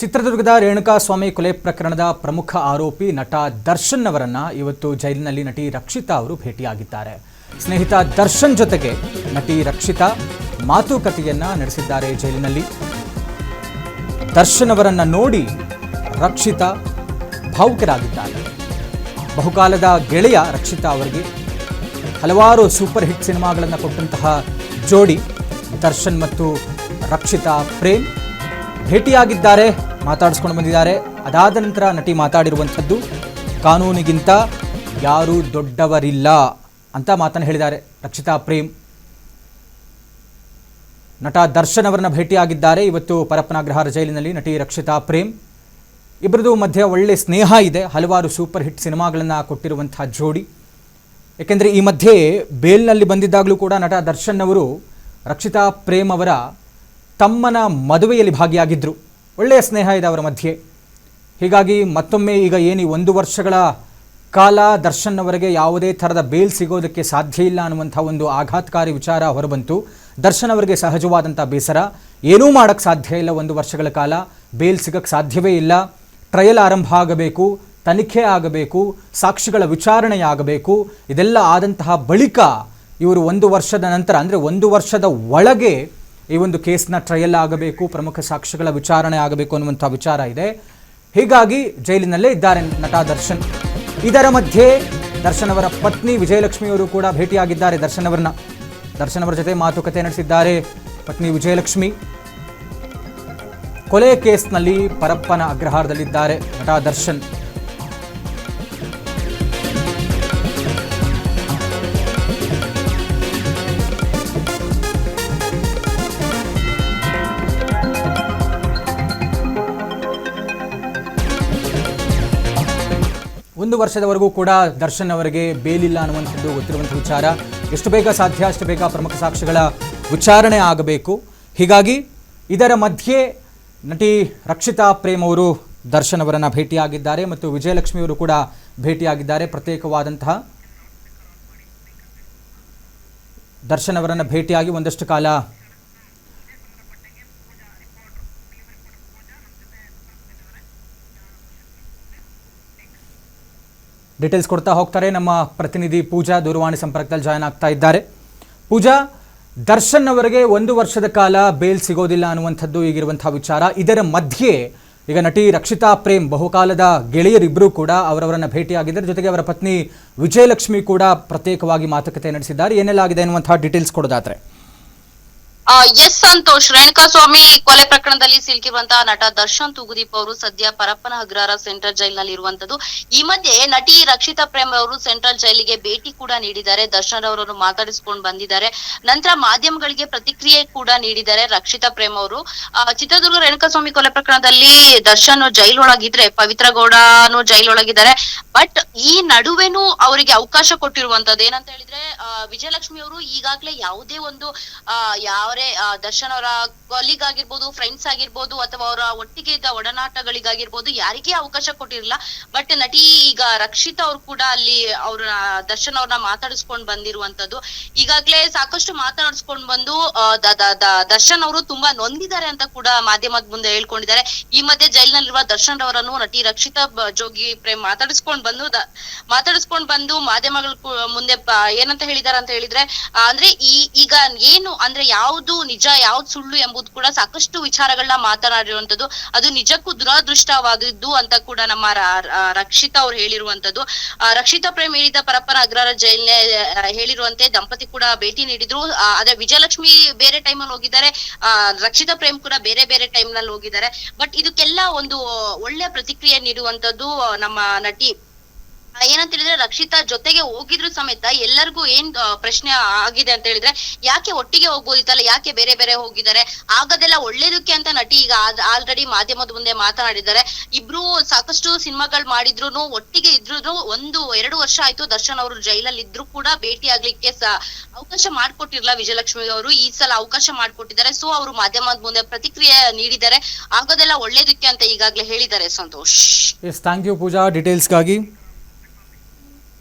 ಚಿತ್ರದುರ್ಗದ ರೇಣುಕಾಸ್ವಾಮಿ ಕೊಲೆ ಪ್ರಕರಣದ ಪ್ರಮುಖ ಆರೋಪಿ ನಟ ದರ್ಶನ್ ಅವರನ್ನ ಇವತ್ತು ಜೈಲಿನಲ್ಲಿ ನಟಿ ರಕ್ಷಿತಾ ಅವರು ಭೇಟಿಯಾಗಿದ್ದಾರೆ. ಸ್ನೇಹಿತ ದರ್ಶನ್ ಜೊತೆಗೆ ನಟಿ ರಕ್ಷಿತಾ ಮಾತುಕತೆಯನ್ನ ನಡೆಸಿದ್ದಾರೆ ಜೈಲಿನಲ್ಲಿ. ದರ್ಶನ್ ಅವರನ್ನ ನೋಡಿ ರಕ್ಷಿತಾ ಭಾವುಕರಾಗಿದ್ದಾರೆ. ಬಹುಕಾಲದ ಗೆಳೆಯ ರಕ್ಷಿತಾ ಅವರಿಗೆ ಹಲವಾರು ಸೂಪರ್ ಹಿಟ್ ಸಿನಿಮಾಗಳನ್ನು ಕೊಟ್ಟಂತಹ ಜೋಡಿ ದರ್ಶನ್ ಮತ್ತು ರಕ್ಷಿತಾ ಪ್ರೇಮ್ ಭೇಟಿಯಾಗಿದ್ದಾರೆ, ಮಾತಾಡಿಸ್ಕೊಂಡು ಬಂದಿದ್ದಾರೆ. ಅದಾದ ನಂತರ ನಟಿ ಮಾತಾಡಿರುವಂಥದ್ದು ಕಾನೂನಿಗಿಂತ ಯಾರೂ ದೊಡ್ಡವರಿಲ್ಲ ಅಂತ ಮಾತನ್ನು ಹೇಳಿದ್ದಾರೆ. ರಕ್ಷಿತಾ ಪ್ರೇಮ್ ನಟ ದರ್ಶನ್ ಅವರನ್ನ ಭೇಟಿಯಾಗಿದ್ದಾರೆ. ಇವತ್ತು ಪರಪ್ಪನಗ್ರಹಾರ ಜೈಲಿನಲ್ಲಿ ನಟಿ ರಕ್ಷಿತಾ ಪ್ರೇಮ್ ಇಬ್ಬರದು ಮಧ್ಯೆ ಒಳ್ಳೆ ಸ್ನೇಹ ಇದೆ. ಹಲವಾರು ಸೂಪರ್ ಹಿಟ್ ಸಿನಿಮಾಗಳನ್ನು ಕೊಟ್ಟಿರುವಂತಹ ಜೋಡಿ. ಏಕೆಂದರೆ ಈ ಮಧ್ಯೆ ಬೇಲ್ನಲ್ಲಿ ಬಂದಿದ್ದಾಗಲೂ ಕೂಡ ನಟ ದರ್ಶನ್ ಅವರು ರಕ್ಷಿತಾ ಪ್ರೇಮ್ ಅವರ ತಮ್ಮನ ಮದುವೆಯಲ್ಲಿ ಭಾಗಿಯಾಗಿದ್ದರು. ಒಳ್ಳೆಯ ಸ್ನೇಹ ಇದೆ ಅವರ ಮಧ್ಯೆ. ಹೀಗಾಗಿ ಮತ್ತೊಮ್ಮೆ ಈಗ ಏನು 1 ವರ್ಷಗಳ ಕಾಲ ದರ್ಶನ್ ಅವರಿಗೆ ಯಾವುದೇ ಥರದ ಬೇಲ್ ಸಿಗೋದಕ್ಕೆ ಸಾಧ್ಯ ಇಲ್ಲ ಅನ್ನುವಂಥ ಒಂದು ಆಘಾತಕಾರಿ ವಿಚಾರ ಹೊರಬಂತು. ದರ್ಶನ್ ಅವರಿಗೆ ಸಹಜವಾದಂಥ ಬೇಸರ. ಏನೂ ಮಾಡೋಕ್ಕೆ ಸಾಧ್ಯ ಇಲ್ಲ, 1 ವರ್ಷಗಳ ಕಾಲ ಬೇಲ್ ಸಿಗೋಕ್ಕೆ ಸಾಧ್ಯವೇ ಇಲ್ಲ. ಟ್ರಯಲ್ ಆರಂಭ ಆಗಬೇಕು, ತನಿಖೆ ಆಗಬೇಕು, ಸಾಕ್ಷಿಗಳ ವಿಚಾರಣೆ ಆಗಬೇಕು. ಇದೆಲ್ಲ ಆದಂತಹ ಬಳಿಕ ಇವರು 1 ವರ್ಷದ ನಂತರ ಅಂದರೆ 1 ವರ್ಷದ ಒಳಗೆ ಈ ಒಂದು ಕೇಸ್ನ ಟ್ರಯಲ್ ಆಗಬೇಕು, ಪ್ರಮುಖ ಸಾಕ್ಷಿಗಳ ವಿಚಾರಣೆ ಆಗಬೇಕು ಅನ್ನುವಂಥ ವಿಚಾರ ಇದೆ. ಹೀಗಾಗಿ ಜೈಲಿನಲ್ಲೇ ಇದ್ದಾರೆ ನಟ ದರ್ಶನ್. ಇದರ ಮಧ್ಯೆ ದರ್ಶನ್ ಅವರ ಪತ್ನಿ ವಿಜಯಲಕ್ಷ್ಮಿಯವರು ಕೂಡ ಭೇಟಿಯಾಗಿದ್ದಾರೆ ದರ್ಶನ್ ಅವರ ಜೊತೆ ಮಾತುಕತೆ ನಡೆಸಿದ್ದಾರೆ. ಪತ್ನಿ ವಿಜಯಲಕ್ಷ್ಮಿ ಕೊಲೆ ಕೇಸ್ನಲ್ಲಿ ಪರಪ್ಪನ ಅಗ್ರಹಾರದಲ್ಲಿದ್ದಾರೆ ನಟ ದರ್ಶನ್. ಒಂದು ವರ್ಷದವರೆಗೂ ಕೂಡ ದರ್ಶನ್ ಅವರಿಗೆ ಬೇಲಿಲ್ಲ ಅನ್ನುವಂಥದ್ದು ಗೊತ್ತಿರುವಂಥ ವಿಚಾರ. ಎಷ್ಟು ಬೇಗ ಸಾಧ್ಯ ಅಷ್ಟು ಬೇಗ ಪ್ರಮುಖ ಸಾಕ್ಷಿಗಳ ವಿಚಾರಣೆ ಆಗಬೇಕು. ಹೀಗಾಗಿ ಇದರ ಮಧ್ಯೆ ನಟಿ ರಕ್ಷಿತಾ ಪ್ರೇಮ್ ಅವರು ದರ್ಶನ್ ಅವರನ್ನು ಭೇಟಿಯಾಗಿದ್ದಾರೆ ಮತ್ತು ವಿಜಯಲಕ್ಷ್ಮಿಯವರು ಕೂಡ ಭೇಟಿಯಾಗಿದ್ದಾರೆ. ಪ್ರತ್ಯೇಕವಾದಂತಹ ದರ್ಶನ್ ಅವರನ್ನು ಭೇಟಿಯಾಗಿ ಒಂದಷ್ಟು ಕಾಲ ಡೀಟೇಲ್ಸ್ ಕೊಡ್ತಾ ಹೋಗ್ತಾರೆ. ನಮ್ಮ ಪ್ರತಿನಿಧಿ ಪೂಜಾ ದೂರವಾಣಿ ಸಂಪರ್ಕದಲ್ಲಿ ಜಾಯ್ನ್ ಆಗ್ತಾ ಇದ್ದಾರೆ. ಪೂಜಾ, ದರ್ಶನ್ ಅವರಿಗೆ 1 ವರ್ಷದ ಕಾಲ ಬೇಲ್ ಸಿಗೋದಿಲ್ಲ ಅನ್ನುವಂಥದ್ದು ಈಗಿರುವಂತಹ ವಿಚಾರ. ಇದರ ಮಧ್ಯೆ ಈಗ ನಟಿ ರಕ್ಷಿತಾ ಪ್ರೇಮ್ ಬಹುಕಾಲದ ಗೆಳೆಯರಿಬ್ಬರು ಕೂಡ ಅವರವರನ್ನು ಭೇಟಿಯಾಗಿದ್ದಾರೆ. ಜೊತೆಗೆ ಅವರ ಪತ್ನಿ ವಿಜಯಲಕ್ಷ್ಮಿ ಕೂಡ ಪ್ರತ್ಯೇಕವಾಗಿ ಮಾತುಕತೆ ನಡೆಸಿದ್ದಾರೆ. ಏನೆಲ್ಲ ಆಗಿದೆ ಅನ್ನುವಂತಹ ಡೀಟೇಲ್ಸ್ ಕೊಡೋದಾದ್ರೆ? ಎಸ್ ಸಂತೋಷ್, ರೇಣುಕಾಸ್ವಾಮಿ ಕೊಲೆ ಪ್ರಕರಣದಲ್ಲಿ ಸಿಲುಕಿರುವಂತಹ ನಟ ದರ್ಶನ್ ತೂಗುದೀಪ್ ಅವರು ಸದ್ಯ ಪರಪ್ಪನ ಅಗ್ರಹಾರ ಸೆಂಟ್ರಲ್ ಜೈಲಿನಲ್ಲಿ ಇರುವಂತದ್ದು. ಈ ಮಧ್ಯೆ ನಟಿ ರಕ್ಷಿತಾ ಪ್ರೇಮ್ ಅವರು ಸೆಂಟ್ರಲ್ ಜೈಲಿಗೆ ಭೇಟಿ ಕೂಡ ನೀಡಿದ್ದಾರೆ. ದರ್ಶನ್ ಅವರನ್ನು ಮಾತಾಡಿಸಿಕೊಂಡು ಬಂದಿದ್ದಾರೆ. ನಂತರ ಮಾಧ್ಯಮಗಳಿಗೆ ಪ್ರತಿಕ್ರಿಯೆ ಕೂಡ ನೀಡಿದ್ದಾರೆ ರಕ್ಷಿತಾ ಪ್ರೇಮ್ ಅವರು. ಚಿತ್ರದುರ್ಗ ರೇಣುಕಾಸ್ವಾಮಿ ಕೊಲೆ ಪ್ರಕರಣದಲ್ಲಿ ದರ್ಶನ್ ಜೈಲೊಳಗಿದ್ರೆ, ಪವಿತ್ರ ಗೌಡನು ಜೈಲೊಳಗಿದ್ದಾರೆ. ಬಟ್ ಈ ನಡುವೆನೂ ಅವರಿಗೆ ಅವಕಾಶ ಕೊಟ್ಟಿರುವಂತದ್ದು ಏನಂತ ಹೇಳಿದ್ರೆ, ವಿಜಯಲಕ್ಷ್ಮಿ ಅವರು ಈಗಾಗ್ಲೇ ಯಾವುದೇ ಒಂದು ದರ್ಶನ್ ಅವರ ಕೊಲೀಗ್ ಆಗಿರ್ಬೋದು, ಫ್ರೆಂಡ್ಸ್ ಆಗಿರ್ಬೋದು, ಅಥವಾ ಅವರ ಒಟ್ಟಿಗೆ ಇದ್ದ ಒಡನಾಟಗಳಿಗಾಗಿರ್ಬೋದು ಯಾರಿಗೇ ಅವಕಾಶ ಕೊಟ್ಟಿರಲಿಲ್ಲ. ಬಟ್ ನಟಿ ಈಗ ರಕ್ಷಿತಾ ಅವ್ರು ಕೂಡ ಅಲ್ಲಿ ಅವ್ರ ದರ್ಶನ್ ಅವ್ರನ್ನ ಮಾತಾಡಿಸ್ಕೊಂಡ್ ಬಂದಿರುವಂತದ್ದು. ಈಗಾಗ್ಲೇ ಸಾಕಷ್ಟು ಮಾತಾಡಿಸ್ಕೊಂಡ್ ಬಂದು ದರ್ಶನ್ ಅವರು ತುಂಬಾ ನೊಂದಿದ್ದಾರೆ ಅಂತ ಕೂಡ ಮಾಧ್ಯಮದ ಮುಂದೆ ಹೇಳ್ಕೊಂಡಿದ್ದಾರೆ. ಈ ಮಧ್ಯೆ ಜೈಲಿನಲ್ಲಿರುವ ದರ್ಶನ್ ಅವರನ್ನು ನಟಿ ರಕ್ಷಿತಾ ಜೋಗಿ ಪ್ರೇಮ್ ಮಾತಾಡಿಸ್ಕೊಂಡ್ ಬಂದು ಮಾಧ್ಯಮಗಳ ಮುಂದೆ ಏನಂತ ಹೇಳಿದಾರೆ ಅಂತ ಹೇಳಿದ್ರೆ, ಅಂದ್ರೆ ಈಗ ಏನು ಅಂದ್ರೆ ಯಾವ್ದು ನಿಜ ಯಾವ್ದು ಸುಳ್ಳು ಎಂಬುದು ಕೂಡ ಸಾಕಷ್ಟು ವಿಚಾರಗಳನ್ನ ಮಾತನಾಡಿರುವಂತದ್ದು. ಅದು ನಿಜಕ್ಕೂ ದುರದೃಷ್ಟವಾದದ್ದು ಅಂತ ಕೂಡ ನಮ್ಮ ರಕ್ಷಿತಾ ಅವ್ರು ಹೇಳಿರುವಂತದ್ದು. ರಕ್ಷಿತಾ ಪ್ರೇಮ್ ಹೇಳಿದ ಪರಪ್ಪನ ಅಗ್ರಹಾರ ಜೈಲ್ನೇ ಹೇಳಿರುವಂತೆ ದಂಪತಿ ಕೂಡ ಭೇಟಿ ನೀಡಿದ್ರು. ಅದೇ ವಿಜಯಲಕ್ಷ್ಮಿ ಬೇರೆ ಟೈಮ್ ಅಲ್ಲಿ ಹೋಗಿದ್ದಾರೆ, ರಕ್ಷಿತಾ ಪ್ರೇಮ್ ಕೂಡ ಬೇರೆ ಬೇರೆ ಟೈಮ್ ನಲ್ಲಿ ಹೋಗಿದ್ದಾರೆ. ಬಟ್ ಇದಕ್ಕೆಲ್ಲ ಒಂದು ಒಳ್ಳೆ ಪ್ರತಿಕ್ರಿಯೆ ನೀಡುವಂತದ್ದು ನಮ್ಮ ನಟಿ. ಏನಂತ ಹೇಳಿದ್ರೆ, ರಕ್ಷಿತಾ ಜೊತೆಗೆ ಹೋಗಿದ್ರು ಸಮೇತ ಎಲ್ಲರಿಗೂ ಏನ್ ಪ್ರಶ್ನೆ ಆಗಿದೆ ಅಂತ ಹೇಳಿದ್ರೆ, ಯಾಕೆ ಒಟ್ಟಿಗೆ ಹೋಗ್ಬೋದಿತ್ತಲ್ಲ, ಯಾಕೆ ಬೇರೆ ಬೇರೆ ಹೋಗಿದ್ದಾರೆ, ಆಗದೆಲ್ಲ ಒಳ್ಳೇದಕ್ಕೆ ಅಂತ ನಟಿ ಈಗ ಆಲ್ರೆಡಿ ಮಾಧ್ಯಮದ ಮುಂದೆ ಮಾತನಾಡಿದ್ದಾರೆ. ಇಬ್ರು ಸಾಕಷ್ಟು ಸಿನಿಮಾಗಳು ಮಾಡಿದ್ರು, ಒಟ್ಟಿಗೆ ಇದ್ರು. 1-2 ವರ್ಷ ಆಯ್ತು ದರ್ಶನ್ ಅವರು ಜೈಲಲ್ಲಿ ಇದ್ರು ಕೂಡ ಭೇಟಿ ಆಗ್ಲಿಕ್ಕೆ ಅವಕಾಶ ಮಾಡ್ಕೊಟ್ಟಿರ್ಲಿಲ್ಲ ವಿಜಯಲಕ್ಷ್ಮಿ ಅವರು. ಈ ಸಲ ಅವಕಾಶ ಮಾಡ್ಕೊಟ್ಟಿದ್ದಾರೆ. ಸೊ ಅವರು ಮಾಧ್ಯಮದ ಮುಂದೆ ಪ್ರತಿಕ್ರಿಯೆ ನೀಡಿದ್ದಾರೆ. ಆಗೋದೆಲ್ಲ ಒಳ್ಳೇದಕ್ಕೆ ಅಂತ ಈಗಾಗ್ಲೇ ಹೇಳಿದ್ದಾರೆ ಸಂತೋಷ್. Thank you Pooja ಡೀಟೇಲ್ಸ್ಗಾಗಿ.